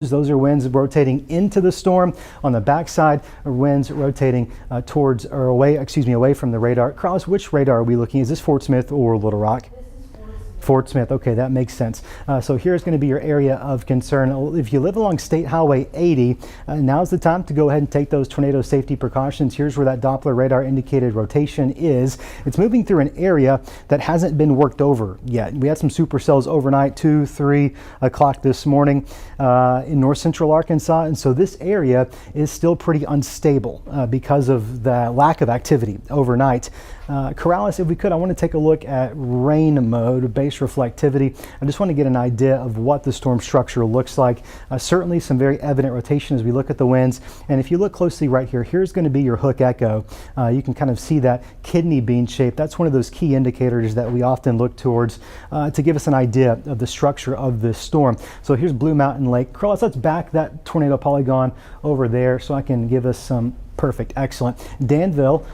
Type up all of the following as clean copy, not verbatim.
Those are winds rotating into the storm. On the backside, winds rotating away from the radar. Corallys, which radar are we looking at? Is this Fort Smith or Little Rock? Fort Smith, okay, that makes sense. So here's going to be your area of concern. If you live along State Highway 80, now's the time to go ahead and take those tornado safety precautions. Here's where that Doppler radar indicated rotation is. It's moving through an area that hasn't been worked over yet. We had some supercells overnight, 2, 3 o'clock this morning in north central Arkansas, and so this area is still pretty unstable because of the lack of activity overnight. Corallys, if we could, I want to take a look at rain mode, base reflectivity. I just want to get an idea of what the storm structure looks like. Certainly some very evident rotation as we look at the winds. And if you look closely right here, here's going to be your hook echo. You can kind of see that kidney bean shape. That's one of those key indicators that we often look towards to give us an idea of the structure of this storm. So here's Blue Mountain Lake. Corallys, let's back that tornado polygon over there so I can give us some. Perfect, excellent. Danville,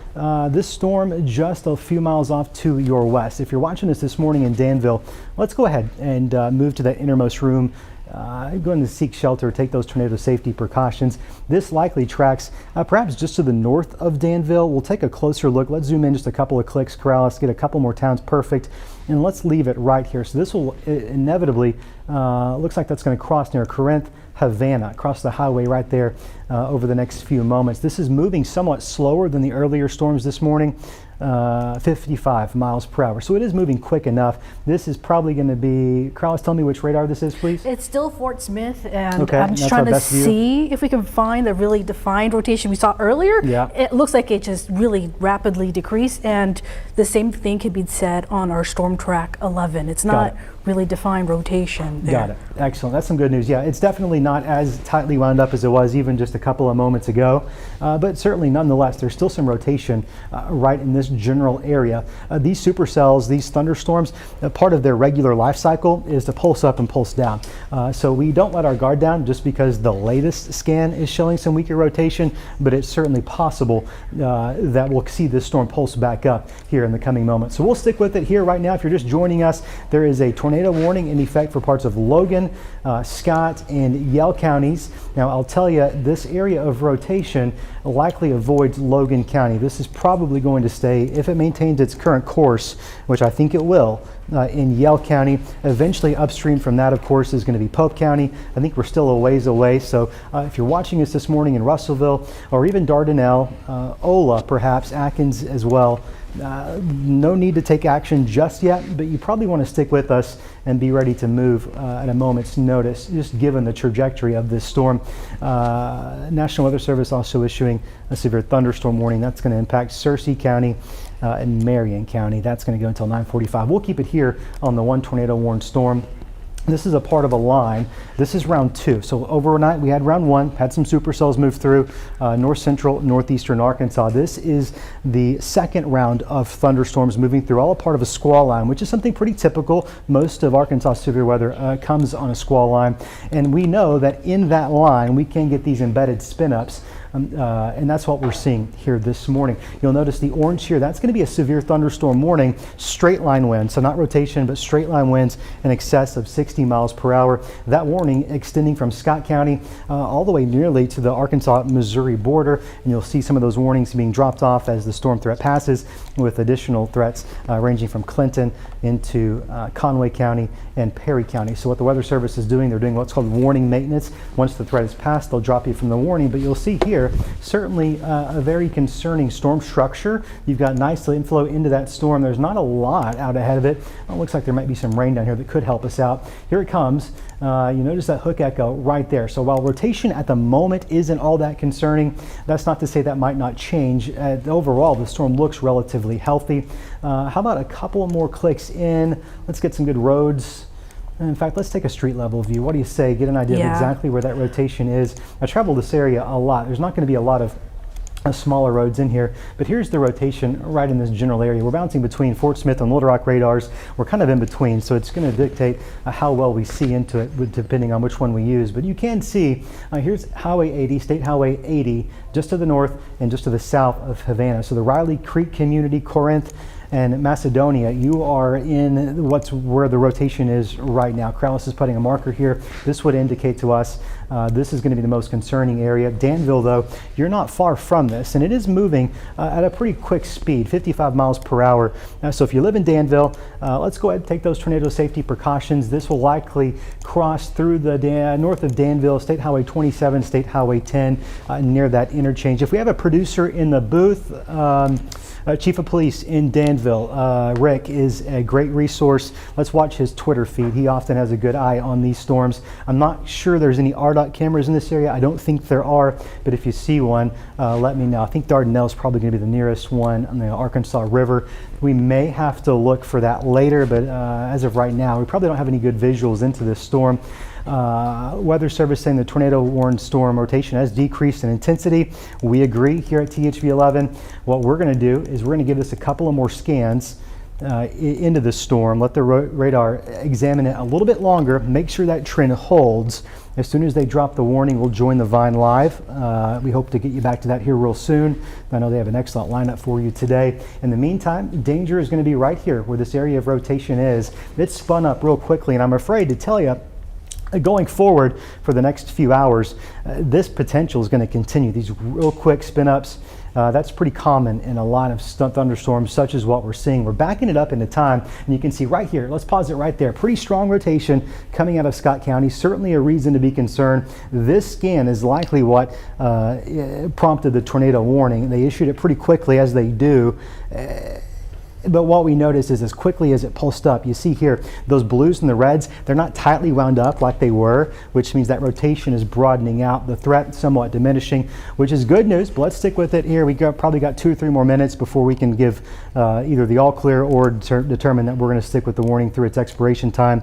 this storm just a few miles off to your west. If you're watching this morning in Danville, let's go ahead and move to that innermost room. Going to seek shelter, take those tornado safety precautions. This likely tracks perhaps just to the north of Danville. We'll take a closer look. Let's zoom in just a couple of clicks, Corallys, get a couple more towns, perfect. And let's leave it right here. So this will inevitably, looks like that's going to cross near Corinth, Havana, across the highway right there over the next few moments. This is moving somewhat slower than the earlier storms this morning, 55 miles per hour. So it is moving quick enough. This is probably going to be, Corallys, tell me which radar this is, please. It's still Fort Smith, and okay, I'm just trying to see if we can find the really defined rotation we saw earlier. Yeah. It looks like it just really rapidly decreased, and the same thing could be said on our Storm Track 11. It's not really defined rotation there. Got it. Excellent. That's some good news. Yeah, it's definitely not as tightly wound up as it was even just a couple of moments ago, but certainly nonetheless, there's still some rotation right in this general area. These supercells, these thunderstorms, part of their regular life cycle is to pulse up and pulse down. So we don't let our guard down just because the latest scan is showing some weaker rotation, but it's certainly possible that we'll see this storm pulse back up here in the coming moments. So we'll stick with it here right now. If you're just joining us, there is a tornado warning in effect for parts of Logan, Skot, and Yell counties. Now I'll tell you, this area of rotation likely avoids Logan County. This is probably going to stay, if it maintains its current course, which I think it will, in Yell County. Eventually upstream from that, of course, is going to be Pope County. I think we're still a ways away. So if you're watching us this morning in Russellville or even Dardanelle, Ola perhaps, Atkins as well, no need to take action just yet, but you probably want to stick with us and be ready to move at a moment's notice, just given the trajectory of this storm. National Weather Service also issuing a severe thunderstorm warning. That's going to impact Searcy County and Marion County. That's going to go until 9:45. We'll keep it here on the one tornado warned storm. This is a part of a line. This is round 2. So overnight we had round 1, had some supercells move through north central, northeastern Arkansas. This is the second round of thunderstorms moving through, all a part of a squall line, which is something pretty typical. Most of Arkansas severe weather comes on a squall line. And we know that in that line we can get these embedded spin-ups. And that's what we're seeing here this morning. You'll notice the orange here, that's going to be a severe thunderstorm warning, straight line winds, so not rotation, but straight line winds in excess of 60 miles per hour. That warning extending from Scott County all the way nearly to the Arkansas-Missouri border, and you'll see some of those warnings being dropped off as the storm threat passes, with additional threats ranging from Clinton into Conway County and Perry County. So what the Weather Service is doing, they're doing what's called warning maintenance. Once the threat is passed, they'll drop you from the warning, but you'll see here certainly a very concerning storm structure. You've got nice inflow into that storm. There's not a lot out ahead of it. It looks like there might be some rain down here that could help us out. Here it comes. You notice that hook echo right there. So while rotation at the moment isn't all that concerning, that's not to say that might not change. Overall, the storm looks relatively healthy. How about a couple more clicks in? Let's get some good roads. In fact, let's take a street level view. What do you say? Get an idea of exactly where that rotation is. I travel this area a lot. There's not going to be a lot of smaller roads in here, but here's the rotation right in this general area. We're bouncing between Fort Smith and Little Rock radars. We're kind of in between, so it's going to dictate how well we see into it depending on which one we use. But you can see here's Highway 80, State Highway 80, just to the north and just to the south of Havana. So the Riley Creek community, Corinth, And Macedonia, you are in where the rotation is right now. Corallys is putting a marker here. This would indicate to us this is going to be the most concerning area. Danville, though, you're not far from this, and it is moving at a pretty quick speed, 55 miles per hour. So if you live in Danville, let's go ahead and take those tornado safety precautions. This will likely cross through the north of Danville, State Highway 27, State Highway 10, near that interchange. If we have a producer in the booth, Chief of Police in Danville, Rick, is a great resource. Let's watch his Twitter feed. He often has a good eye on these storms. I'm not sure there's any RDOT cameras in this area. I don't think there are, but if you see one, let me know. I think Dardanelle is probably going to be the nearest one on the Arkansas River. We may have to look for that later, but as of right now, we probably don't have any good visuals into this storm. Weather Service saying the tornado-warned storm rotation has decreased in intensity. We agree here at THV 11. What we're going to do is we're going to give this a couple of more scans into the storm, let the radar examine it a little bit longer, make sure that trend holds. As soon as they drop the warning, we'll join the Vine Live. We hope to get you back to that here real soon. I know they have an excellent lineup for you today. In the meantime, danger is going to be right here where this area of rotation is. It's spun up real quickly, and I'm afraid to tell you, going forward for the next few hours, this potential is going to continue. These real quick spin ups, that's pretty common in a lot of thunderstorms such as what we're seeing. We're backing it up into time, and you can see right here, let's pause it right there. Pretty strong rotation coming out of Scott County, certainly a reason to be concerned. This scan is likely what prompted the tornado warning. They issued it pretty quickly, as they do. But what we notice is as quickly as it pulsed up, you see here, those blues and the reds, they're not tightly wound up like they were, which means that rotation is broadening out, the threat somewhat diminishing, which is good news, but let's stick with it here. We probably got 2 or 3 more minutes before we can give either the all clear or determine that we're going to stick with the warning through its expiration time,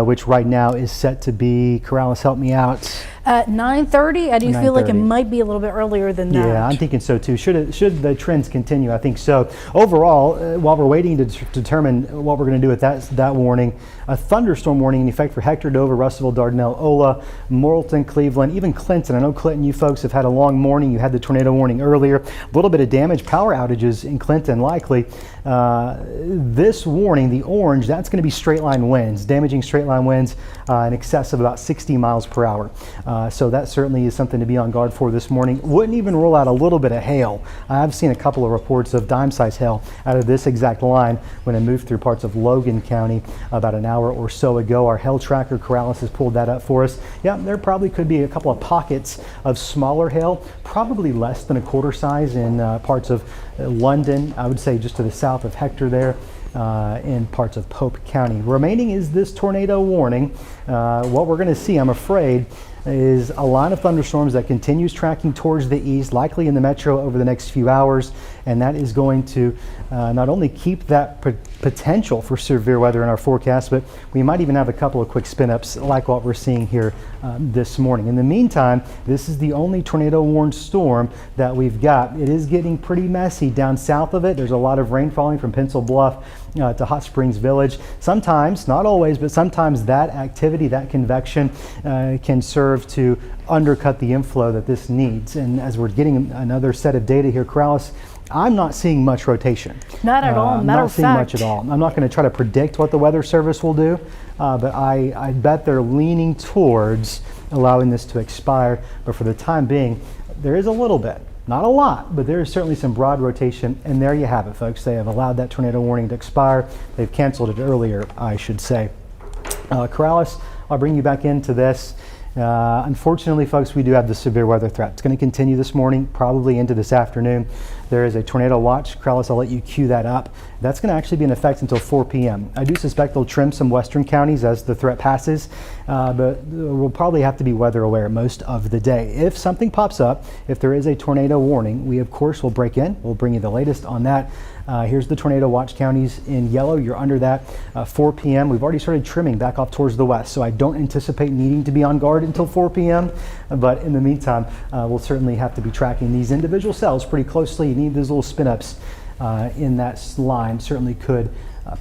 which right now is set to be, Corallys, help me out. At 9:30, I do feel like it might be a little bit earlier than that. Yeah, I'm thinking so too. Should the trends continue? I think so. Overall, while we're waiting to determine what we're going to do with that warning, a thunderstorm warning in effect for Hector, Dover, Russellville, Dardanelle, Ola, Morrilton, Cleveland, even Clinton. I know Clinton, you folks have had a long morning. You had the tornado warning earlier. A little bit of damage, power outages in Clinton likely. This warning, the orange, that's going to be straight line winds, damaging straight line winds in excess of about 60 miles per hour. So that certainly is something to be on guard for this morning. Wouldn't even rule out a little bit of hail. I've seen a couple of reports of dime-sized hail out of this exact line when it moved through parts of Logan County about an hour or so ago. Our hail tracker, Corallys, has pulled that up for us. Yeah, there probably could be a couple of pockets of smaller hail, probably less than a quarter size in parts of London, I would say just to the south of Hector there. In parts of Pope County. Remaining is this tornado warning. What we're going to see, I'm afraid, is a line of thunderstorms that continues tracking towards the east, likely in the metro over the next few hours, and that is going to not only keep that potential for severe weather in our forecast, but we might even have a couple of quick spin-ups like what we're seeing here this morning. In the meantime, this is the only tornado-warned storm that we've got. It is getting pretty messy down south of it. There's a lot of rain falling from Pencil Bluff to Hot Springs Village. Sometimes, not always, but sometimes that activity, that convection can serve to undercut the inflow that this needs. And as we're getting another set of data here, Corallys, I'm not seeing much rotation. Not at all. I'm not seeing much at all. I'm not going to try to predict what the Weather Service will do, but I bet they're leaning towards allowing this to expire. But for the time being, there is a little bit. Not a lot, but there is certainly some broad rotation, and there you have it, folks. They have allowed that tornado warning to expire. They've canceled it earlier, I should say. Corallys, I'll bring you back into this. Unfortunately, folks, we do have the severe weather threat. It's going to continue this morning, probably into this afternoon. There is a tornado watch. Corallys, I'll let you cue that up. That's going to actually be in effect until 4 p.m. I do suspect they'll trim some western counties as the threat passes, but we'll probably have to be weather aware most of the day. If something pops up, if there is a tornado warning, we of course will break in. We'll bring you the latest on that. Here's the tornado watch counties in yellow. You're under that. 4 p.m. We've already started trimming back off towards the west, so I don't anticipate needing to be on guard until 4 p.m. But in the meantime, we'll certainly have to be tracking these individual cells pretty closely. You need those little spin-ups in that line. Certainly could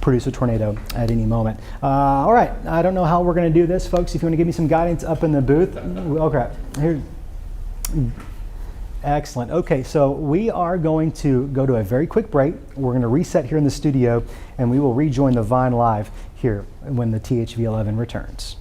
produce a tornado at any moment. All right, I don't know how we're going to do this, folks. If you want to give me some guidance up in the booth. Okay, here. Excellent. Okay, so we are going to go to a very quick break. We're going to reset here in the studio, and we will rejoin the Vine Live here when the THV11 returns.